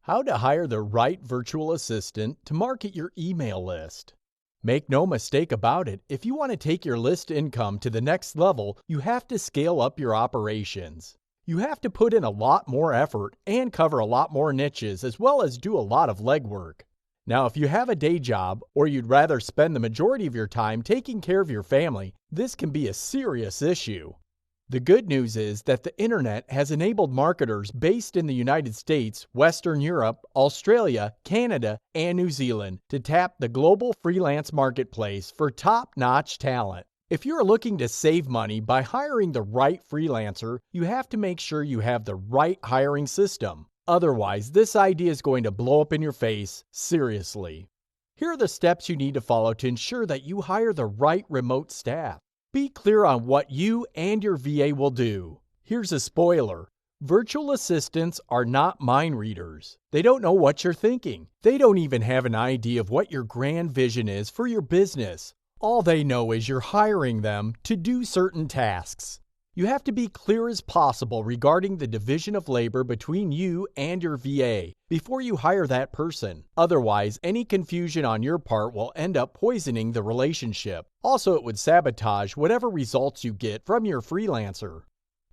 How to hire the right virtual assistant to market your email list. Make no mistake about it, if you want to take your list income to the next level, you have to scale up your operations. You have to put in a lot more effort and cover a lot more niches, as well as do a lot of legwork. Now, if you have a day job, or you'd rather spend the majority of your time taking care of your family, this can be a serious issue. The good news is that the internet has enabled marketers based in the United States, Western Europe, Australia, Canada, and New Zealand to tap the global freelance marketplace for top-notch talent. If you're looking to save money by hiring the right freelancer, you have to make sure you have the right hiring system. Otherwise, this idea is going to blow up in your face, seriously. Here are the steps you need to follow to ensure that you hire the right remote staff. Be clear on what you and your VA will do. Here's a spoiler. Virtual assistants are not mind readers. They don't know what you're thinking. They don't even have an idea of what your grand vision is for your business. All they know is you're hiring them to do certain tasks. You have to be clear as possible regarding the division of labor between you and your VA before you hire that person. Otherwise, any confusion on your part will end up poisoning the relationship. Also, it would sabotage whatever results you get from your freelancer.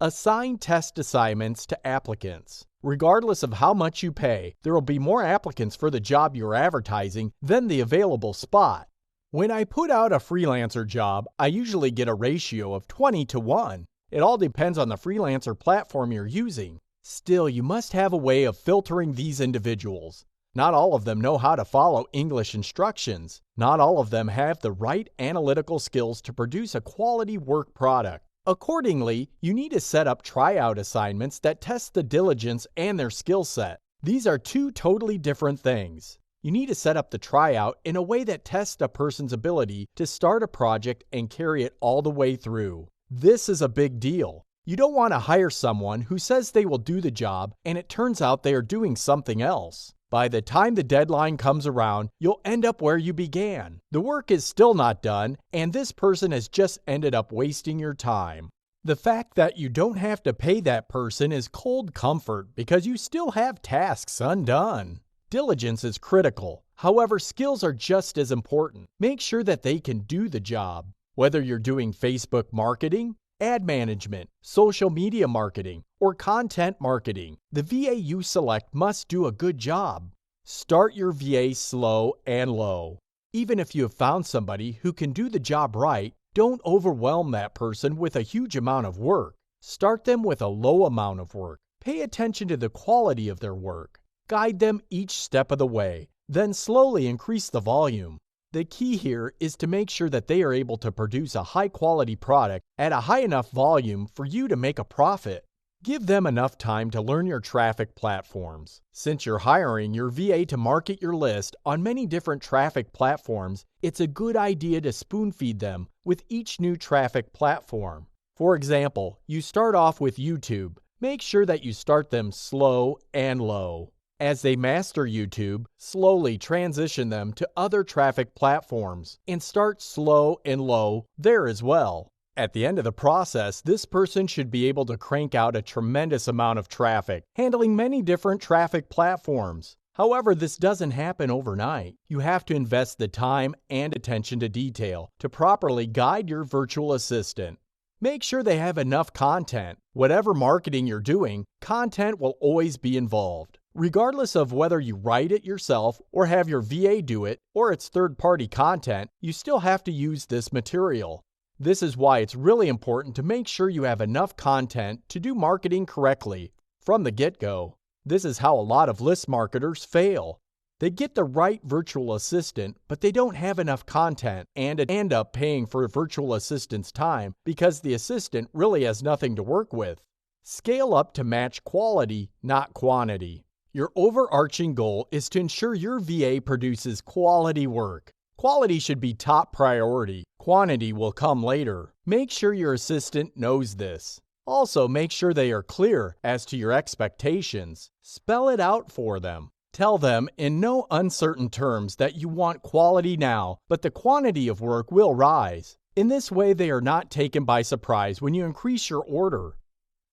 Assign test assignments to applicants. Regardless of how much you pay, there will be more applicants for the job you're advertising than the available spot. When I put out a freelancer job, I usually get a ratio of 20-1. It all depends on the freelancer platform you're using. Still, you must have a way of filtering these individuals. Not all of them know how to follow English instructions. Not all of them have the right analytical skills to produce a quality work product. Accordingly, you need to set up tryout assignments that test the diligence and their skill set. These are two totally different things. You need to set up the tryout in a way that tests a person's ability to start a project and carry it all the way through. This is a big deal. You don't want to hire someone who says they will do the job and it turns out they are doing something else. By the time the deadline comes around, you'll end up where you began. The work is still not done, and this person has just ended up wasting your time. The fact that you don't have to pay that person is cold comfort because you still have tasks undone. Diligence is critical. However, skills are just as important. Make sure that they can do the job. Whether you're doing Facebook marketing, ad management, social media marketing, or content marketing, the VA you select must do a good job. Start your VA slow and low. Even if you have found somebody who can do the job right, don't overwhelm that person with a huge amount of work. Start them with a low amount of work. Pay attention to the quality of their work. Guide them each step of the way, then slowly increase the volume. The key here is to make sure that they are able to produce a high-quality product at a high enough volume for you to make a profit. Give them enough time to learn your traffic platforms. Since you're hiring your VA to market your list on many different traffic platforms, it's a good idea to spoon-feed them with each new traffic platform. For example, you start off with YouTube. Make sure that you start them slow and low. As they master YouTube, slowly transition them to other traffic platforms and start slow and low there as well. At the end of the process, this person should be able to crank out a tremendous amount of traffic, handling many different traffic platforms. However, this doesn't happen overnight. You have to invest the time and attention to detail to properly guide your virtual assistant. Make sure they have enough content. Whatever marketing you're doing, content will always be involved. Regardless of whether you write it yourself or have your VA do it, or it's third-party content, you still have to use this material. This is why it's really important to make sure you have enough content to do marketing correctly from the get-go. This is how a lot of list marketers fail. They get the right virtual assistant, but they don't have enough content and end up paying for a virtual assistant's time because the assistant really has nothing to work with. Scale up to match quality, not quantity. Your overarching goal is to ensure your VA produces quality work. Quality should be top priority. Quantity will come later. Make sure your assistant knows this. Also, make sure they are clear as to your expectations. Spell it out for them. Tell them in no uncertain terms that you want quality now, but the quantity of work will rise. In this way, they are not taken by surprise when you increase your order.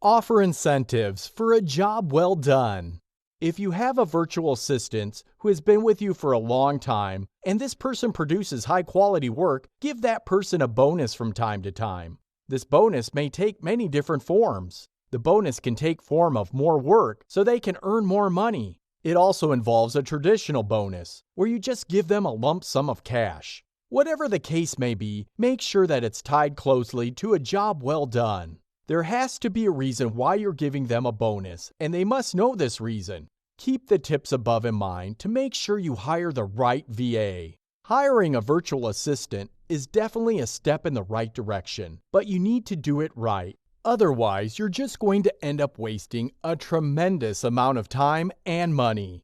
Offer incentives for a job well done. If you have a virtual assistant who has been with you for a long time and this person produces high quality work, give that person a bonus from time to time. This bonus may take many different forms. The bonus can take form of more work so they can earn more money. It also involves a traditional bonus, where you just give them a lump sum of cash. Whatever the case may be, make sure that it's tied closely to a job well done. There has to be a reason why you're giving them a bonus, and they must know this reason. Keep the tips above in mind to make sure you hire the right VA. Hiring a virtual assistant is definitely a step in the right direction, but you need to do it right. Otherwise, you're just going to end up wasting a tremendous amount of time and money.